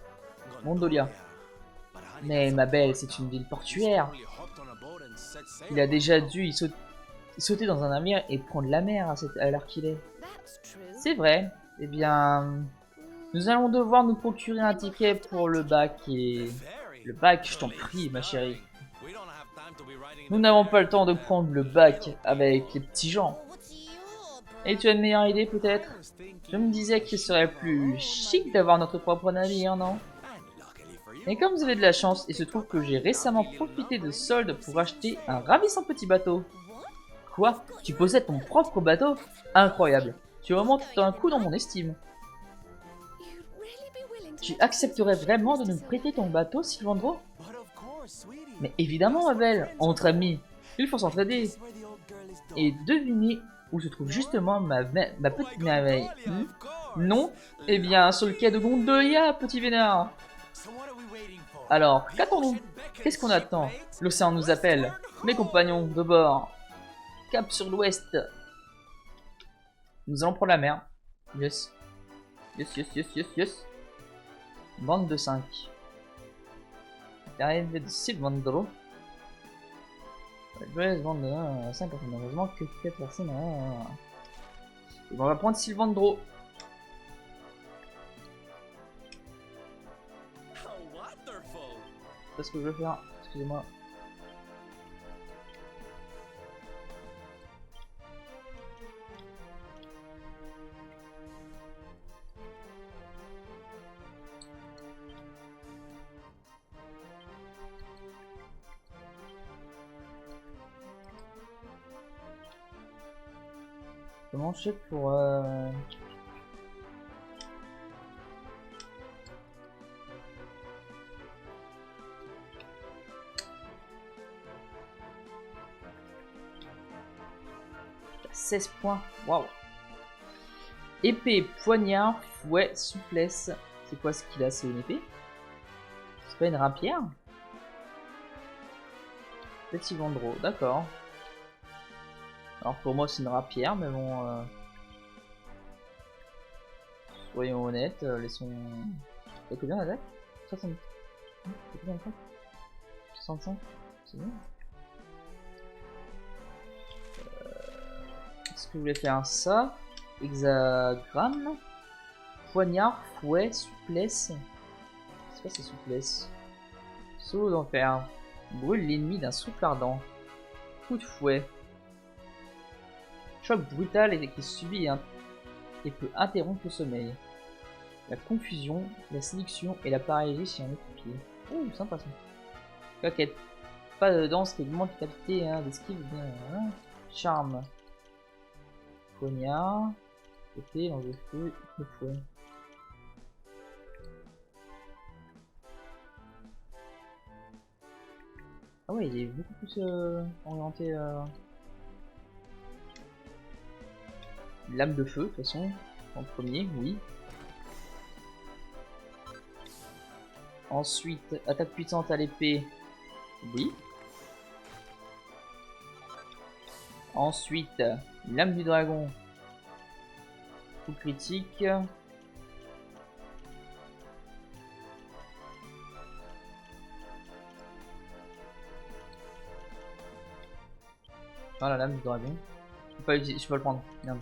Mais ma belle, c'est une ville portuaire. Il a déjà dû sauter dans un navire et prendre la mer à l'heure qu'il est. C'est vrai. Eh bien, nous allons devoir nous procurer un ticket pour le bac et... Le bac, je t'en prie, ma chérie. Nous n'avons pas le temps de prendre le bac avec les petits gens. Et tu as une meilleure idée peut-être? Je me disais qu'il serait plus chic d'avoir notre propre navire, non? Et comme vous avez de la chance, il se trouve que j'ai récemment profité de soldes pour acheter un ravissant petit bateau. Quoi? Tu possèdes ton propre bateau? Incroyable. Tu remontes un coup dans mon estime. Tu accepterais vraiment de nous prêter ton bateau, Sylvandro? Mais évidemment, ma belle, entre amis, il faut s'entraider. Et devinez où se trouve justement ma petite merveille. Non? Eh bien, sur le quai de Gondolia, petit vénard. Alors, qu'attendons-nous? Qu'est-ce qu'on attend? L'océan nous appelle. Mes compagnons, de bord. Cap sur l'ouest. Nous allons prendre la mer. Yes. Yes. Bande de 5. L'arrivée de Sylvandro. Bande de 5, malheureusement que 4 personnes. Et bon, on va prendre Sylvandro. C'est ce que je veux faire. Excusez-moi. Comment je fais pour 16 points, waouh. Épée, poignard, fouet, souplesse. C'est quoi ce qu'il a? C'est une épée? C'est pas une rapière? Petit Vendreau, d'accord. Alors pour moi c'est une rapière, mais bon... soyons honnêtes, laissons... T'as combien la date? 60... T'as combien de fois? 65? C'est bon. Est-ce que vous voulez faire ça? Hexagramme, poignard, fouet, souplesse. C'est quoi ces souplesse? Saut d'enfer. Brûle l'ennemi d'un souffle ardent. Coup de fouet. Choc brutal et qui subit et peut interrompre le sommeil. La confusion, la séduction et la paralysie si on est copié. Ouh, sympa ça. Coquette. Pas de danse qui augmente la qualité d'esquive. Charme. Poignard. Épée, lance de feu, coup de fouet. Ah ouais, il est beaucoup plus orienté. Lame de feu, de toute façon. En premier, oui. Ensuite, attaque puissante à l'épée. Oui. Ensuite, lame du dragon. Coup critique. Ah, la lame du dragon. Je peux pas le prendre. Merde.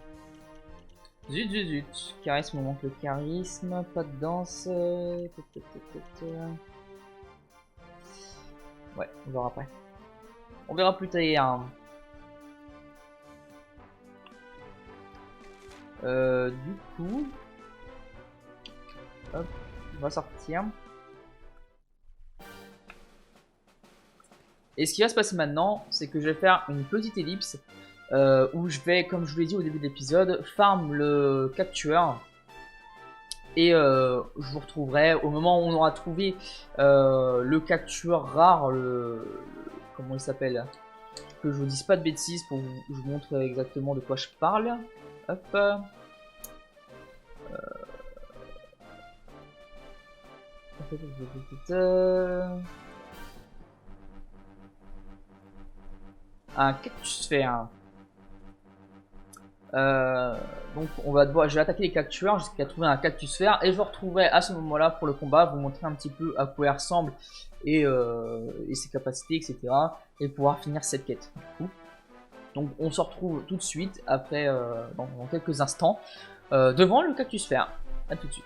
Zut, zut, zut. Charisme, on manque le charisme. Pas de danse. Ouais, on verra après. On verra plus tard. Du coup, hop, on va sortir. Et ce qui va se passer maintenant, c'est que je vais faire une petite ellipse où je vais, comme je vous l'ai dit au début de l'épisode, farm le captueur. Et je vous retrouverai au moment où on aura trouvé le captueur rare, comment il s'appelle, que je vous dise pas de bêtises pour que je vous montre exactement de quoi je parle. Hop. Un cactus fer. Donc je vais attaquer les captueurs jusqu'à trouver un cactus fer et je vous retrouverai à ce moment là pour le combat, vous montrer un petit peu à quoi il ressemble et ses capacités, etc. et pouvoir finir cette quête. Donc on se retrouve tout de suite après dans quelques instants devant le cactus fer. A tout de suite.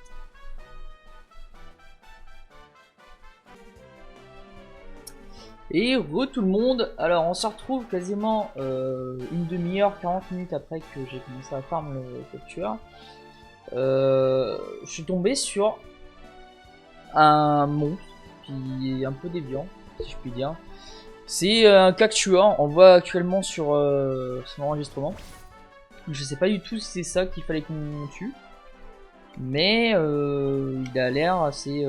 Et tout le monde, alors on se retrouve quasiment une demi-heure, 40 minutes après que j'ai commencé à farm le captueur. Je suis tombé sur un monstre qui est un peu déviant, si je puis dire. C'est un cactueur, on voit actuellement sur son enregistrement. Je sais pas du tout si c'est ça qu'il fallait qu'on tue. Mais il a l'air assez...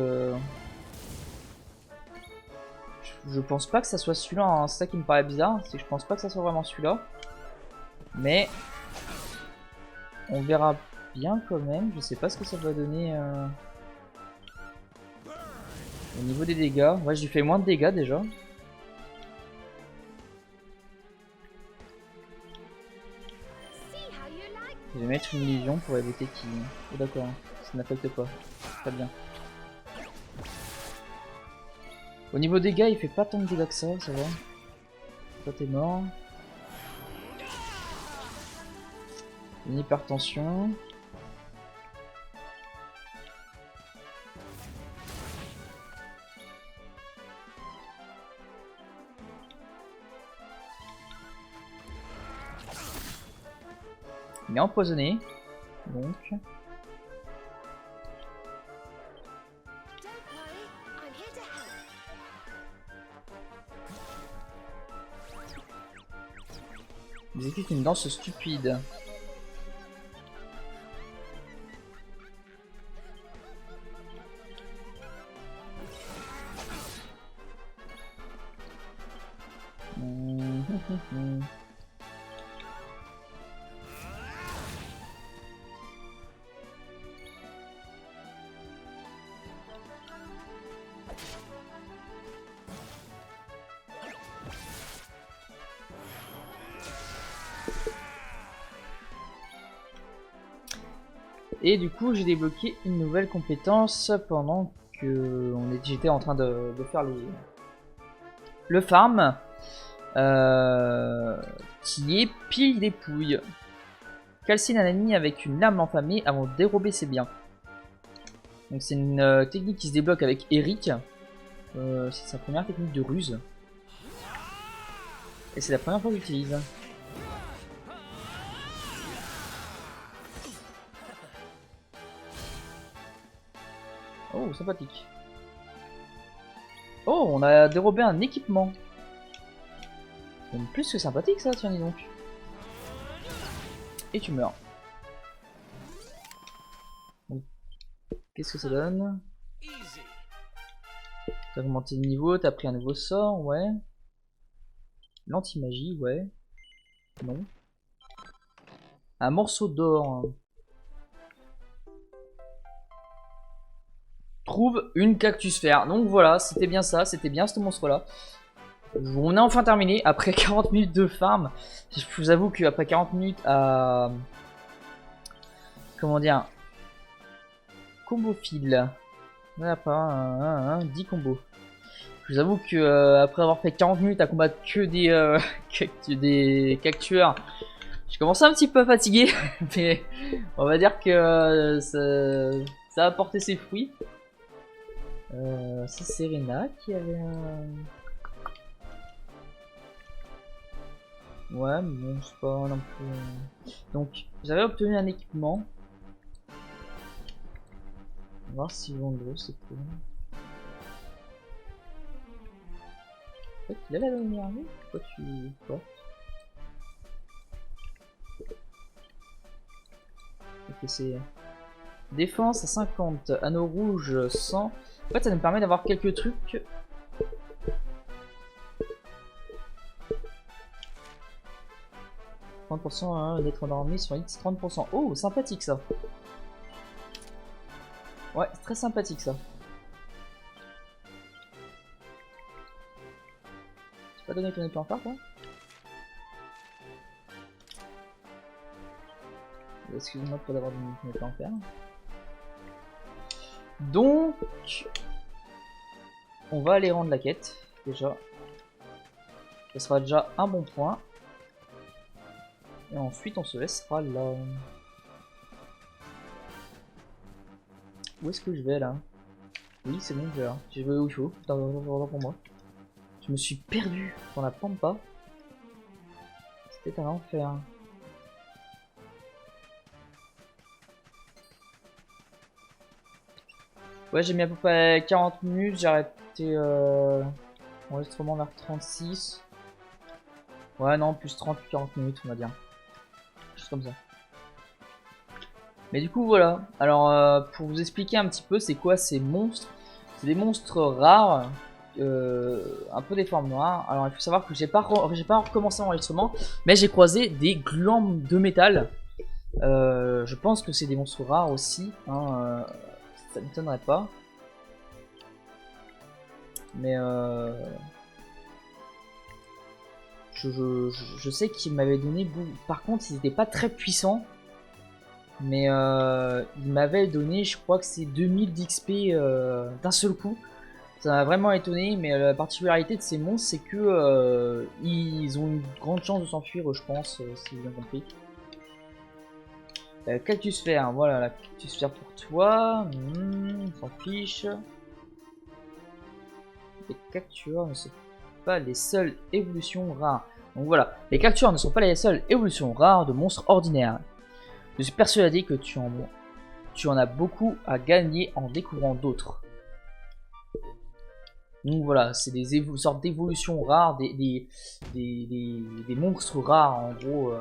Je pense pas que ça soit celui-là, hein. C'est ça qui me paraît bizarre, c'est que je pense pas que ça soit vraiment celui-là. Mais on verra bien quand même, je sais pas ce que ça va donner au niveau des dégâts. Ouais, je lui fais moins de dégâts déjà. Je vais mettre une illusion pour éviter qu'il... Oh d'accord, ça n'affecte pas, très bien. Au niveau dégâts, il fait pas tant de dégâts que ça va. Toi t'es mort. Une hypertension. Il est empoisonné. Donc... Il exécute une danse stupide. Et du coup j'ai débloqué une nouvelle compétence pendant que j'étais en train de faire le farm qui est pile dépouille. Calcine un ennemi avec une lame enflammée avant de dérober ses biens. Donc c'est une technique qui se débloque avec Eric. C'est sa première technique de ruse. Et c'est la première fois que j'utilise. Oh, sympathique. Oh, on a dérobé un équipement. C'est même plus que sympathique ça, tiens dis donc. Et tu meurs. Qu'est-ce que ça donne? T'as augmenté de niveau, t'as pris un nouveau sort, ouais. L'anti-magie, ouais. Non. Un morceau d'or. Trouve une cactus-fer. Donc voilà, c'était bien ça, c'était bien ce monstre-là. On a enfin terminé après 40 minutes de farm. Je vous avoue qu'après 40 minutes à... Comment dire, combo fil. Voilà, pas 10 combos. Je vous avoue que après avoir fait 40 minutes à combattre que des cactueurs, je commence un petit peu à fatiguer. Mais on va dire que ça a porté ses fruits. C'est Serena qui avait un... Ouais, mais bon, c'est pas non plus... Donc, j'avais obtenu un équipement. On va voir si Vondro c'est cool. En fait, il a la dernière armée. Pourquoi tu portes? Ok, c'est... Défense à 50, anneau rouge 100. En fait, ça nous permet d'avoir quelques trucs. « 30% hein, d'être endormi sur X, 30%. Oh, sympathique ça. Ouais, c'est très sympathique ça. Tu pas donné ton épée en fer, quoi? Excusez-moi pour d'avoir donné ton épée en fer. Donc, on va aller rendre la quête, déjà. Ça sera déjà un bon point. Et ensuite, on se laissera là. Où est-ce que je vais là? Oui, c'est bon, je vais là. Je vais où il faut. Attends pour moi. Je me suis perdu dans la pampa. C'était un enfer. Ouais, j'ai mis à peu près 40 minutes. J'ai arrêté l'enregistrement vers 36. Ouais, non, plus 30-40 minutes, on va dire. Juste comme ça. Mais du coup, voilà. Alors, pour vous expliquer un petit peu, c'est quoi ces monstres? C'est des monstres rares, un peu des formes noires. Alors, il faut savoir que j'ai pas recommencé l'enregistrement, mais j'ai croisé des glands de métal. Je pense que c'est des monstres rares aussi. Hein, ça ne m'étonnerait pas. Mais je sais qu'il m'avait donné beaucoup. Par contre, ils n'étaient pas très puissants. Mais il m'avait donné, je crois que c'est 2000 d'XP d'un seul coup. Ça m'a vraiment étonné, mais la particularité de ces monstres, c'est que ils ont une grande chance de s'enfuir, je pense, si j'ai bien compris. Cactus fer, voilà, la cactus fer pour toi. On s'en fiche. Les cactueurs ne sont pas les seules évolutions rares. Donc voilà, les cactueurs ne sont pas les seules évolutions rares de monstres ordinaires. Je suis persuadé que tu en as beaucoup à gagner en découvrant d'autres. Donc voilà, c'est des sortes d'évolutions rares, des monstres rares en gros.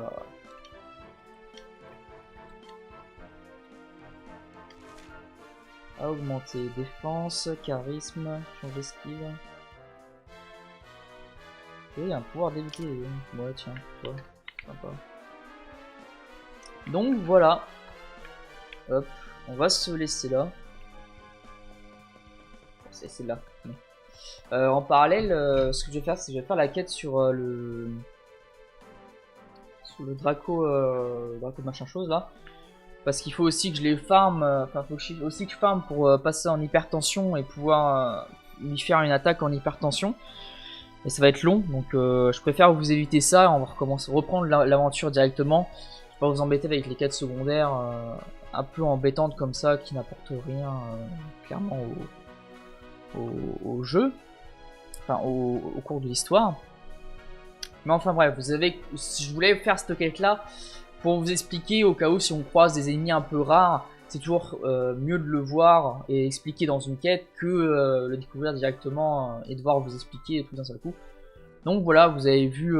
À augmenter défense, charisme, change d'esquive. Et un pouvoir d'éviter. Ouais, tiens, toi, sympa. Donc voilà. Hop, on va se laisser là. C'est là. En parallèle, ce que je vais faire, c'est que je vais faire la quête sur le Draco, Draco machin chose là. Parce qu'il faut aussi que je les farm, enfin faut aussi que je farm pour passer en hypertension et pouvoir lui faire une attaque en hypertension. Et ça va être long, donc je préfère vous éviter ça. On va reprendre l'aventure directement. Je vais pas vous embêter avec les quêtes secondaires un peu embêtantes comme ça qui n'apportent rien clairement au jeu, enfin au cours de l'histoire. Mais enfin bref, je voulais faire cette quête là pour vous expliquer au cas où si on croise des ennemis un peu rares, c'est toujours mieux de le voir et expliquer dans une quête que le découvrir directement et devoir vous expliquer tout d'un seul coup. Donc voilà, vous avez vu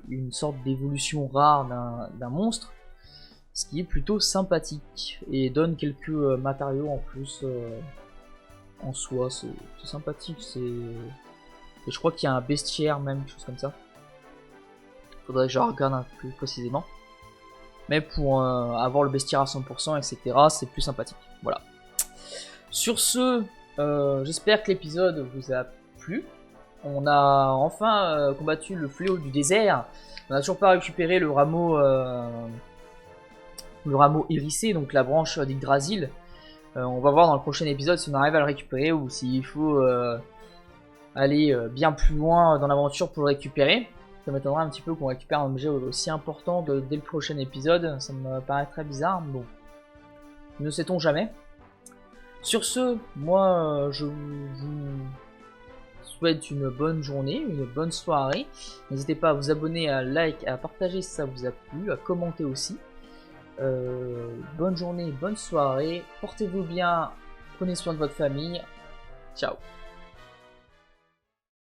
une sorte d'évolution rare d'un monstre, ce qui est plutôt sympathique et donne quelques matériaux en plus en soi, c'est sympathique. Et je crois qu'il y a un bestiaire même, chose comme ça. Faudrait que je regarde un peu plus précisément. Mais pour avoir le bestiaire à 100%, etc., c'est plus sympathique. Voilà. Sur ce, j'espère que l'épisode vous a plu. On a enfin combattu le fléau du désert. On n'a toujours pas récupéré le rameau hérissé, donc la branche d'Yggdrasil. On va voir dans le prochain épisode si on arrive à le récupérer ou s'il faut aller bien plus loin dans l'aventure pour le récupérer. Ça m'étonnerait un petit peu qu'on récupère un objet aussi important dès le prochain épisode. Ça me paraît très bizarre. Bon, ne sait-on jamais. Sur ce, moi, je vous souhaite une bonne journée, une bonne soirée. N'hésitez pas à vous abonner, à like, à partager si ça vous a plu, à commenter aussi. Bonne journée, bonne soirée. Portez-vous bien. Prenez soin de votre famille. Ciao.